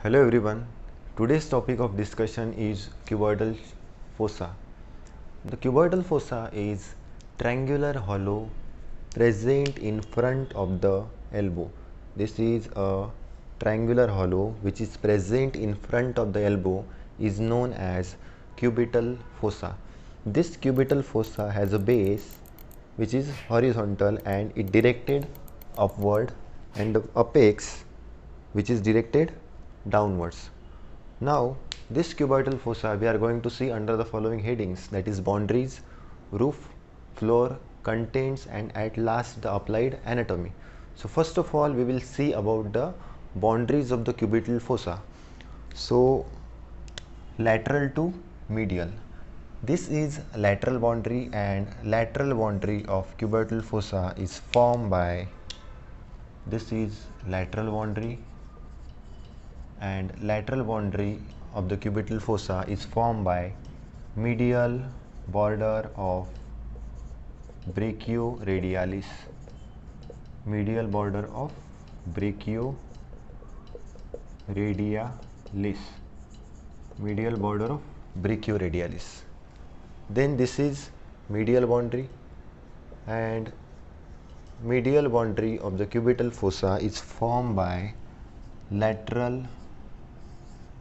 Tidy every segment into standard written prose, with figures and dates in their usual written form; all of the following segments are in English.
Hello everyone. Today's topic of discussion is cuboidal fossa. The cuboidal fossa is triangular hollow present in front of the elbow. This is a triangular hollow which is present in front of the elbow is known as cubital fossa. This cubital fossa has a base which is horizontal and it directed upward, and the apex which is directed downwards. Now this cuboidal fossa we are going to see under the following headings, that is boundaries, roof, floor, contents, and at last the applied anatomy. So first of all we will see about the boundaries of the cubital fossa. So lateral to medial, this is lateral boundary, and lateral boundary of cubital fossa is formed by, this is lateral boundary, and lateral boundary of the cubital fossa is formed by medial border of brachioradialis, medial border of brachioradialis, medial border of brachioradialis. Then this is medial boundary, and medial boundary of the cubital fossa is formed by lateral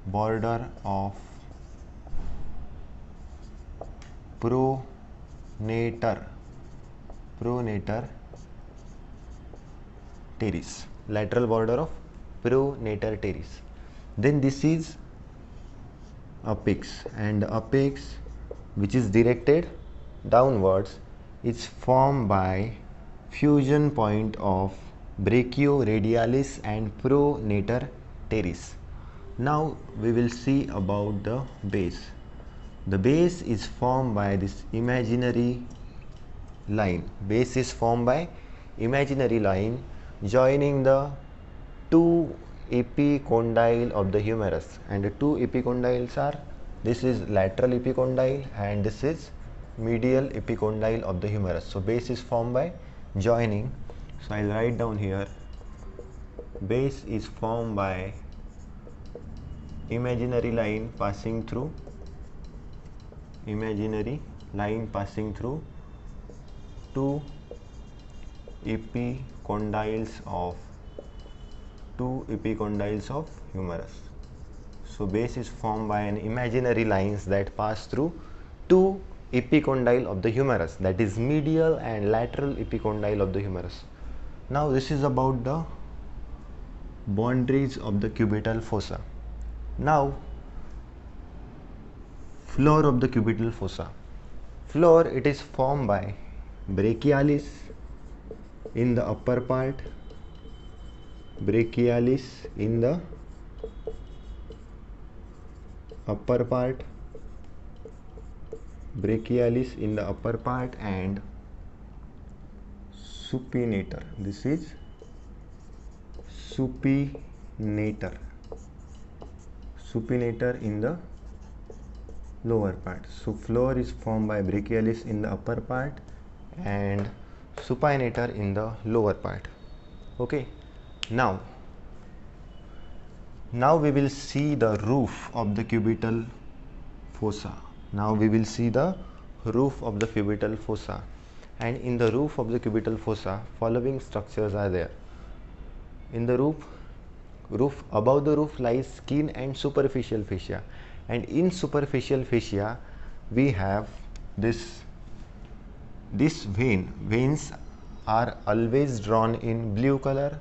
border of pronator teres, lateral border of pronator teres. Then this is apex, and the apex which is directed downwards is formed by fusion point of brachioradialis and pronator teres. Now we will see about the base. The base is formed by this imaginary line. Base is formed by imaginary line joining the two epicondyle of the humerus, and the two epicondyles are, this is lateral epicondyle and this is medial epicondyle of the humerus. So base is formed by joining. So I'll write down here, base is formed by imaginary line passing through two epicondyles of humerus. So base is formed by an imaginary lines that pass through two epicondyle of the humerus, that is medial and lateral epicondyle of the humerus. Now this is about the boundaries of the cubital fossa. Now floor of the cubital fossa. Floor, it is formed by brachialis in the upper part, brachialis in the upper part, brachialis in the upper part, and supinator. This is supinator in the lower part. So floor is formed by brachialis in the upper part and supinator in the lower part. Okay, now we will see the roof of the cubital fossa. Now we will see the roof of the cubital fossa, and in the roof of the cubital fossa following structures are there. In the roof, above the roof lies skin and superficial fascia, and in superficial fascia we have this veins are always drawn in blue color,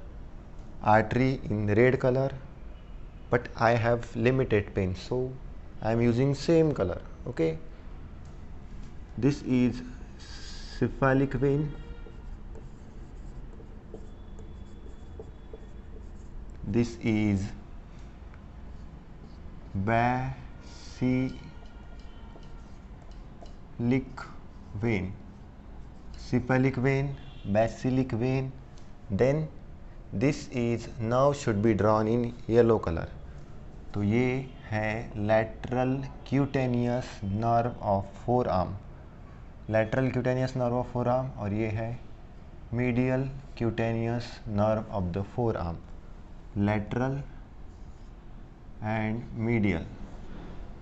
artery in red color, but I have limited pen, so I am using same color. Okay, this is cephalic vein, this is basilic vein, cephalic vein, basilic vein. Then this is, now should be drawn in yellow color. तो ये है lateral cutaneous nerve of forearm, lateral cutaneous nerve of forearm, और ये है medial cutaneous nerve of the forearm, lateral and medial.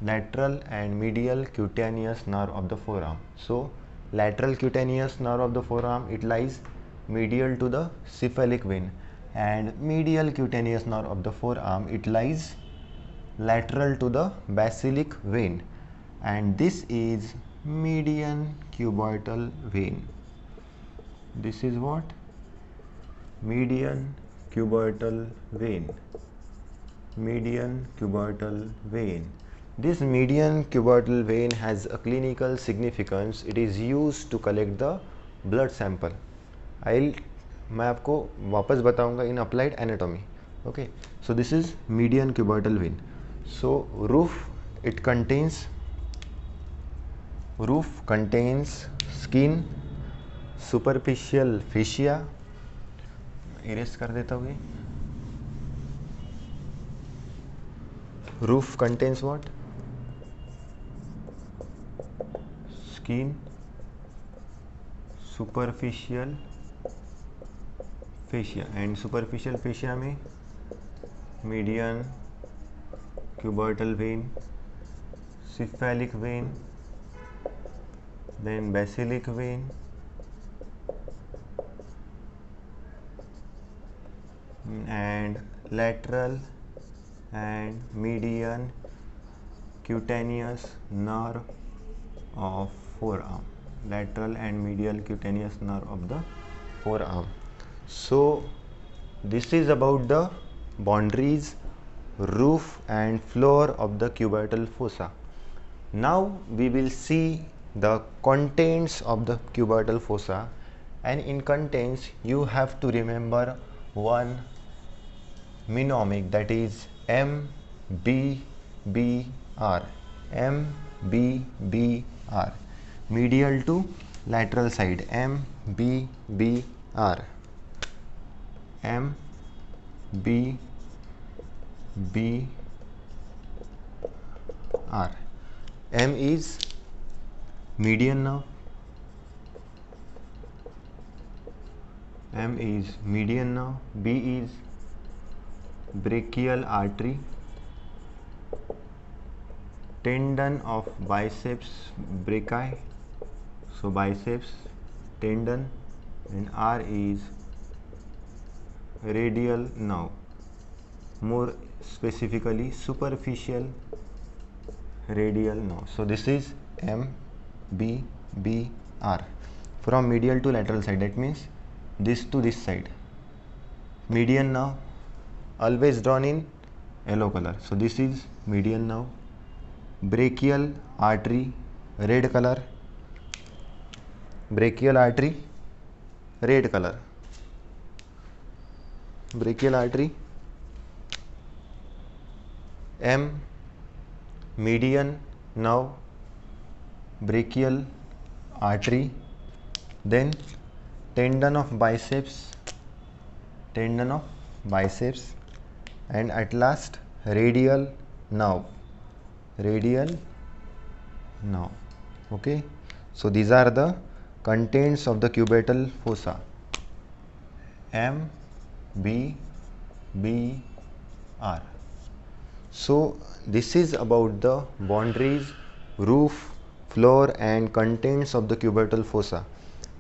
Lateral and medial cutaneous nerve of the forearm. So lateral cutaneous nerve of the forearm, it lies medial to the cephalic vein, and medial cutaneous nerve of the forearm, it lies lateral to the basilic vein, and this is median cubital vein. This is what? Median cubital vein. Median cubital vein. This median cubital vein has a clinical significance. It is used to collect the blood sample. मैं आपको वापस बताऊंगा in applied anatomy. Okay, so this is median cubital vein. So roof contains skin, superficial fascia. Erase कर देता हूँ. Roof contains what? Skin, superficial fascia, and superficial fascia में median cubital vein, cephalic vein, then basilic vein, and lateral and median cutaneous nerve of forearm. Lateral and medial cutaneous nerve of the forearm. So this is about the boundaries, roof and floor of the cubital fossa. Now we will see the contents of the cubital fossa, and in contents you have to remember one mnemonic, that is MBBR. MBBR, medial to lateral side. MBBR. MBBR. M is median nerve. M is median nerve. B is brachial artery, tendon of biceps brachii, so biceps tendon, and R is radial nerve, more specifically superficial radial nerve. So this is MBBR, from medial to lateral side, that means this to this side. Median nerve always drawn in yellow color, so this is median nerve. Brachial artery, red color. Brachial artery, red color. Brachial artery. M, median nerve, brachial artery, then tendon of biceps, and at last radial nerve. Okay, so these are the contents of the cubital fossa. MBBR. So this is about the boundaries, roof, floor and contents of the cubital fossa.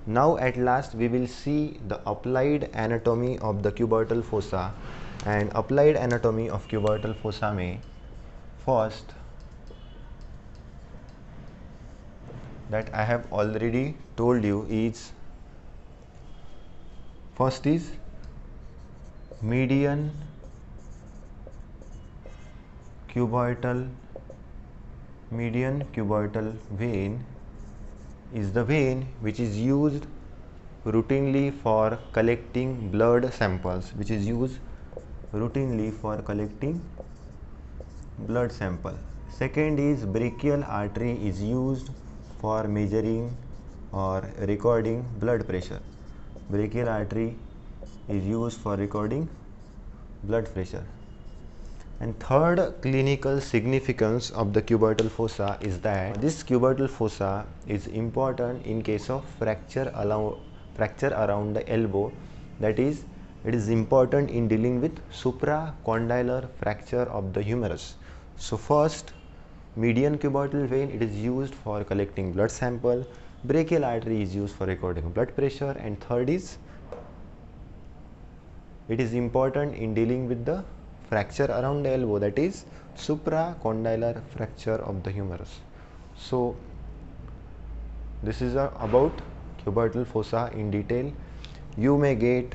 Now at last we will see the applied anatomy of the cubital fossa. And applied anatomy of cubital fossa में first that I have already told you is, first is median cubital vein is the vein which is used routinely for collecting blood samples, Second is brachial artery is used for measuring or recording blood pressure. Brachial artery is used for recording blood pressure. And third clinical significance of the cubital fossa is that this cubital fossa is important in case of fracture around the elbow, that is It is important in dealing with supracondylar fracture of the humerus. So first, median cuboidal vein, it is used for collecting blood sample. Brachial artery is used for recording blood pressure, and third is, it is important in dealing with the fracture around the elbow, that is supracondylar fracture of the humerus. So this is about cuboidal fossa in detail. You may get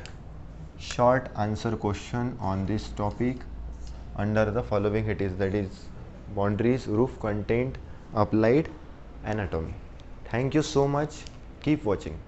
short answer question on this topic under the following headings, that is boundaries, roof content, applied anatomy. Thank you so much. Keep watching.